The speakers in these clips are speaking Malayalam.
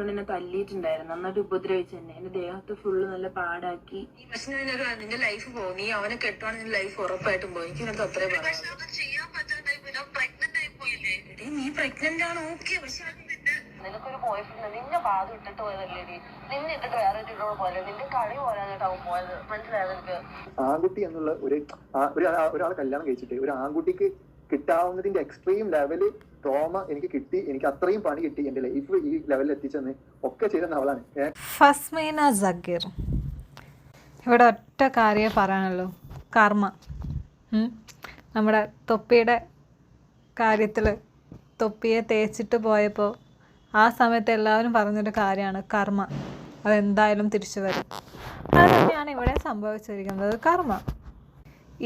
എന്നെ തല്ലിയിട്ടുണ്ടായിരുന്നു, നന്നായിട്ട് ഉപദ്രവിച്ചു തന്നെ, എന്റെ ദേഹത്ത് ഫുള്ള് നല്ല പാടാക്കി. പക്ഷെ നിന്റെ ലൈഫ് പോകും, നീ അവനെ കെട്ടുവാണ് നിന്റെ ലൈഫ് ഉറപ്പായിട്ടും പോകും. എനിക്കതിനകത്ത് അത്രേ പറയാം. നീ പ്രഗ്നന്റ് ആണ്, ഓക്കെ, പക്ഷെ നിനക്കൊരു ബോയ് ഫ്രണ്ട്, നിന്നെ ബാധ ഇട്ടിട്ട് പോയതല്ലേ, നിന്നെ ഇട്ടിട്ട് വേറെ ഇട്ടിട്ടോട് പോലെ, നിന്റെ കളി പോരാനായിട്ടാവും പോയത്, മനസ്സിലായത് എനിക്ക്. ആൺകുട്ടി എന്നുള്ള ഒരാൾ കല്യാണം കഴിച്ചിട്ട് ഒരു ആൺകുട്ടിക്ക് കിട്ടാവുന്നതിന്റെ എക്സ്ട്രീം ലെവല് ട്രോമ എനിക്ക് കിട്ടി, എനിക്ക് അത്രയും പണി കിട്ടി, എന്റെ ലൈഫ് ഈ ലെവലിൽ എത്തിച്ചെന്ന് ഒക്കെ ചെയ്തെന്ന അവളാണ് ഫസ്മീന സഗീർ. ഇവിടെ ഒറ്റ കാര്യം പറയാനുള്ളൂ, കർമ്മ. നമ്മുടെ തൊപ്പിയുടെ കാര്യത്തിൽ തൊപ്പിയെ തേച്ചിട്ട് പോയപ്പോൾ ആ സമയത്ത് എല്ലാവരും പറഞ്ഞൊരു കാര്യമാണ് കർമ്മ, അതെന്തായാലും തിരിച്ചു വരും. അത് തന്നെയാണ് ഇവിടെ സംഭവിച്ചിരിക്കുന്നത്, കർമ്മ.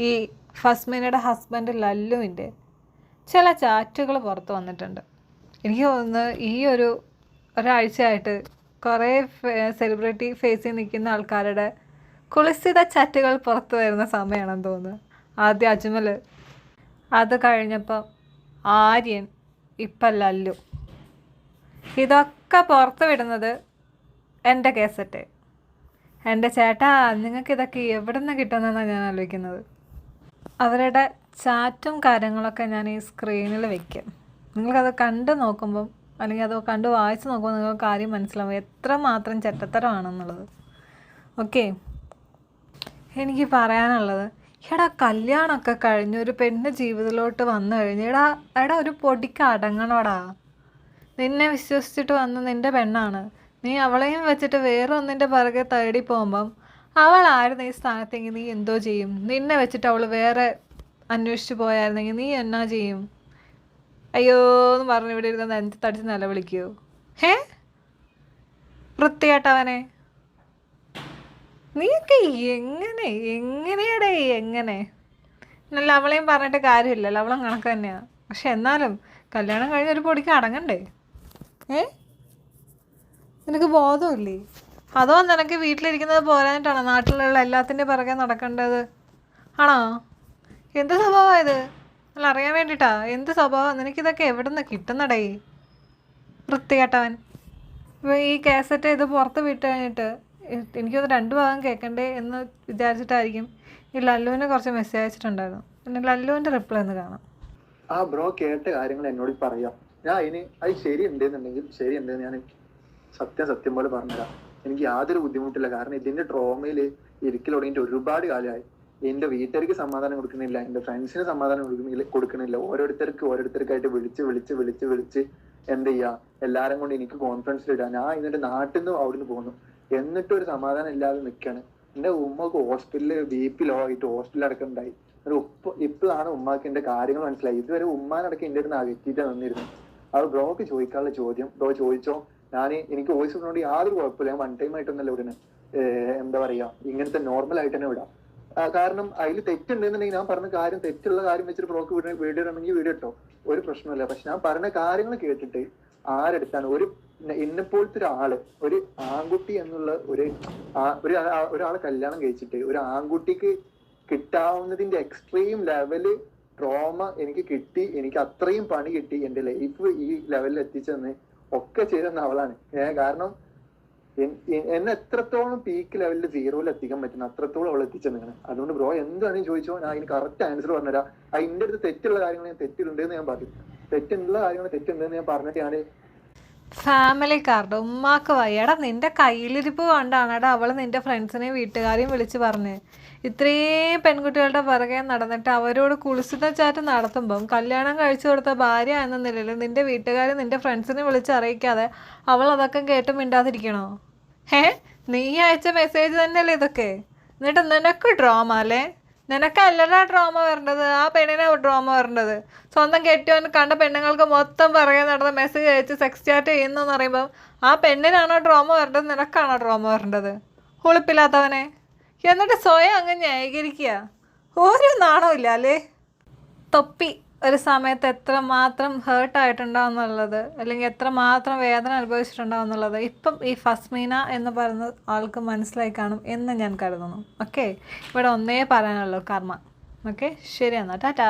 ഈ ഫസ്മീനയുടെ ഹസ്ബൻഡ് ലല്ലുവിൻ്റെ ചില ചാറ്റുകൾ പുറത്ത് വന്നിട്ടുണ്ട്. എനിക്ക് തോന്നുന്നു ഈ ഒരാഴ്ചയായിട്ട് കുറേ സെലിബ്രിറ്റി ഫേസിൽ നിൽക്കുന്ന ആൾക്കാരുടെ കുളിസിത ചാറ്റുകൾ പുറത്ത് വരുന്ന സമയമാണെന്ന് തോന്നുന്നു. ആദ്യം അജ്മൽ, അത് കഴിഞ്ഞപ്പോൾ ആര്യൻ, ഇപ്പം ലല്ലു. ഇതൊക്കെ പുറത്ത് വിടുന്നത് എൻ്റെ കേസറ്റ്. എൻ്റെ ചേട്ടാ, നിങ്ങൾക്കിതൊക്കെ എവിടെ നിന്ന് കിട്ടുന്നതെന്നാണ് ഞാൻ ആലോചിക്കുന്നത്. അവരുടെ ചാറ്റും കാര്യങ്ങളൊക്കെ ഞാൻ ഈ സ്ക്രീനിൽ വയ്ക്കും. നിങ്ങൾക്കത് കണ്ട് നോക്കുമ്പം, അല്ലെങ്കിൽ അത് കണ്ട് വായിച്ച് നോക്കുമ്പോൾ നിങ്ങൾക്ക് കാര്യം മനസ്സിലാവും എത്രമാത്രം ചെറ്റത്തരമാണെന്നുള്ളത്. ഓക്കെ, എനിക്ക് പറയാനുള്ളത്, എടാ കല്യാണമൊക്കെ കഴിഞ്ഞ് ഒരു പെണ്ണ് ജീവിതത്തിലോട്ട് വന്നു കഴിഞ്ഞ് എടാ ഒരു പൊടിക്ക് അടങ്ങണോടാ. നിന്നെ വിശ്വസിച്ചിട്ട് വന്ന് നിൻ്റെ പെണ്ണാണ്, നീ അവളെയും വെച്ചിട്ട് വേറെ ഒന്നിൻ്റെ പിറകെ തേടി പോകുമ്പം അവളായിരുന്നു ഈ സ്ഥാനത്തെങ്കിൽ നീ എന്തോ ചെയ്യും? നിന്നെ വെച്ചിട്ട് അവൾ വേറെ അന്വേഷിച്ച് പോയായിരുന്നെങ്കിൽ നീ എന്നാ ചെയ്യും? അയ്യോ എന്ന് പറഞ്ഞ് ഇവിടെ ഇരുന്ന് നെഞ്ച് തടിച്ച് നിലവിളിക്കുമോ? വൃത്തികെട്ടവനെ, നീയൊക്കെ എങ്ങനെയാടേ എങ്ങനെ? എന്നല്ല, അവളെയും പറഞ്ഞിട്ട് കാര്യമില്ലല്ലോ, അവളും കണക്ക് തന്നെയാണ്. പക്ഷെ എന്നാലും കല്യാണം കഴിഞ്ഞ ഒരു പൊടിക്ക് അടങ്ങണ്ടേ? നിനക്ക് ബോധമില്ലേ? അതോ നിനക്ക് വീട്ടിലിരിക്കുന്നത് പോരാഞ്ഞിട്ടാണോ നാട്ടിലുള്ള എല്ലാത്തിൻ്റെ പിറകെ നടക്കേണ്ടത്? ആണോ? എന്ത് സ്വഭാവമാണ് ഇത്? അല്ല, അറിയാൻ വേണ്ടിയിട്ടാ, എന്ത് സ്വഭാവം? നിനക്കിതൊക്കെ എവിടെ നിന്ന് കിട്ടുന്നടേ, വൃത്തികെട്ടവൻ. ഇപ്പോൾ ഈ കാസറ്റ് ഇത് പുറത്ത് വിട്ട് കഴിഞ്ഞിട്ട് എനിക്കൊന്ന് 2 ഭാഗം കേൾക്കണ്ടേ എന്ന് വിചാരിച്ചിട്ടായിരിക്കും ഈ ലല്ലുവിന് കുറച്ച് മെസ്സേജ് അയച്ചിട്ടുണ്ടായിരുന്നു. പിന്നെ ലല്ലുവിൻ്റെ റിപ്ലൈ ഒന്ന് കാണാം. ആ ബ്രോ കേട്ട കാര്യങ്ങൾ എന്നോട് പറയാം. ഞാൻ അതിന് അത് ശരിയുണ്ടെന്നുണ്ടെങ്കിൽ ശരിയുണ്ടെന്ന് ഞാൻ സത്യം പോലെ പറഞ്ഞുതരാം. എനിക്ക് യാതൊരു ബുദ്ധിമുട്ടില്ല. കാരണം ഇതിന്റെ ട്രോമയിൽ ഇരിക്കൽ തുടങ്ങിയിട്ട് ഒരുപാട് കാലമായി. എന്റെ വീട്ടുകാർക്ക് സമാധാനം കൊടുക്കുന്നില്ല, എന്റെ ഫ്രണ്ട്സിന് സമാധാനം കൊടുക്കുന്നില്ല. ഓരോരുത്തർക്കായിട്ട് വിളിച്ച് എന്ത് ചെയ്യാ, എല്ലാരും കൊണ്ട് എനിക്ക് കോൺഫറൻസിൽ ഇടാം. ഞാൻ ഇതിന്റെ നാട്ടിൽ നിന്ന് അവിടുന്ന് പോകുന്നു, എന്നിട്ടും ഒരു സമാധാനം ഇല്ലാതെ നിൽക്കാണ്. എന്റെ ഉമ്മക്ക് ഹോസ്പിറ്റലിൽ BP ലോ ആയിട്ട് ഹോസ്പിറ്റലിൽ അടക്കമുണ്ടായി. ഇപ്പോഴാണ് ഉമ്മാക്ക് എന്റെ കാര്യങ്ങൾ മനസ്സിലായി. ഇതുവരെ ഉമ്മാനടക്കം എന്റെ അടുത്ത് അകറ്റിയിട്ട് വന്നിരുന്നു. അത് ബ്രോക്ക് ചോദിക്കാനുള്ള ചോദ്യം ബ്രോ ചോദിച്ചോ. എനിക്ക് വോയിസ് ഇടുന്നതുകൊണ്ട് യാതൊരു കുഴപ്പമില്ല. ഞാൻ 1 ടൈം ആയിട്ടൊന്നല്ല ഇവിടുന്ന്, എന്താ പറയാ, ഇങ്ങനത്തെ നോർമൽ ആയിട്ട് തന്നെ വിടാം. കാരണം അതിൽ തെറ്റുണ്ടെന്നുണ്ടെങ്കിൽ ഞാൻ പറഞ്ഞ കാര്യം, തെറ്റുള്ള കാര്യം വെച്ചിട്ട് ബ്രോക്ക് വീഡിയോ ഇടണമെങ്കിൽ വീഡിയോ ഇട്ടോ, ഒരു പ്രശ്നമില്ല. പക്ഷെ ഞാൻ പറഞ്ഞ കാര്യങ്ങൾ കേട്ടിട്ട് ആരെടുത്താണ് എന്നെപ്പോലത്തെ ഒരാള്, ഒരു ആൺകുട്ടി എന്നുള്ള ഒരാളെ കല്യാണം കഴിച്ചിട്ട് ഒരു ആൺകുട്ടിക്ക് കിട്ടാവുന്നതിന്റെ എക്സ്ട്രീം ലെവല് ട്രോമ എനിക്ക് കിട്ടി, എനിക്ക് അത്രയും പണി കിട്ടി, എന്റെ ലൈഫ് ഈ ലെവലിൽ എത്തിച്ചെന്ന് ഒക്കെ ചെയ്തെന്ന അവളാണ്. കാരണം എന്നെ എത്രത്തോളം പീക്ക് ലെവലിൽ 0-ൽ എത്തിക്കാൻ പറ്റുന്ന അത്രത്തോളം അവൾ എത്തിച്ചെന്നാണ്. അതുകൊണ്ട് ബ്രോ എന്താണെന്ന് ചോദിച്ചോ, ഞാൻ അതിന് കറക്റ്റ് ആൻസർ പറഞ്ഞുതരാം. അതിന്റെ അടുത്ത് തെറ്റുള്ള കാര്യങ്ങൾ ഞാൻ തെറ്റുണ്ടെന്ന് ഞാൻ പറയും, തെറ്റുള്ള കാര്യങ്ങൾ തെറ്റുണ്ടെന്ന് ഞാൻ പറഞ്ഞിട്ട് ഞാൻ ഫാമിലിക്കാരുടെ ഉമ്മാക്ക് വയ്യടാ, നിന്റെ കയ്യിലിരിപ്പ് കൊണ്ടാണെടാ അവൾ നിന്റെ ഫ്രണ്ട്സിനെയും വീട്ടുകാരെയും വിളിച്ച് പറഞ്ഞ് ഇത്രയും പെൺകുട്ടികളുടെ പിറകെ നടന്നിട്ട് അവരോട് കുളിസിത ചാറ്റ് നടത്തുമ്പം കല്യാണം കഴിച്ചു കൊടുത്ത ഭാര്യ എന്ന നിലയിൽ നിന്റെ വീട്ടുകാരെ നിന്റെ ഫ്രണ്ട്സിനെ വിളിച്ച് അറിയിക്കാതെ അവൾ അതൊക്കെ കേട്ട് മിണ്ടാതിരിക്കണോ? നീ അയച്ച മെസ്സേജ് തന്നെയല്ലേ ഇതൊക്കെ? എന്നിട്ട് നിനക്ക് ഡ്രാമ അല്ലേ? നിനക്കല്ലടാ ഡ്രാമ വരേണ്ടത്, ആ പെണ്ണിനാ ഡ്രാമ വരേണ്ടത്. സ്വന്തം കെട്ടിയവൻ കണ്ട പെണ്ണുങ്ങൾക്ക് മൊത്തം പിറകെ നടന്ന് മെസ്സേജ് അയച്ച് സെക്സ് ചാറ്റ് ചെയ്യുന്നെന്ന് പറയുമ്പം ആ പെണ്ണിനാണോ ഡ്രാമ വരേണ്ടത്, നിനക്കാണോ ഡ്രാമ വരേണ്ടത്? ഉളുപ്പില്ലാത്തവനെ. എന്നിട്ട് സ്വയം അങ്ങ് ന്യായീകരിക്കുക, ഒരു നാണമില്ല അല്ലേ? തൊപ്പി ഒരു സമയത്ത് എത്രമാത്രം ഹേർട്ടായിട്ടുണ്ടാവും എന്നുള്ളത്, അല്ലെങ്കിൽ എത്രമാത്രം വേദന അനുഭവിച്ചിട്ടുണ്ടാവും എന്നുള്ളത് ഇപ്പം ഈ ഫസ്മീന എന്ന് പറയുന്ന ആൾക്ക് മനസ്സിലായി കാണും എന്ന് ഞാൻ കരുതുന്നു. ഓക്കെ, ഇവിടെ ഒന്നേ പറയാനുള്ളൂ, കർമ്മ. ഓക്കെ, ശരി എന്നാൽ ടാറ്റാ.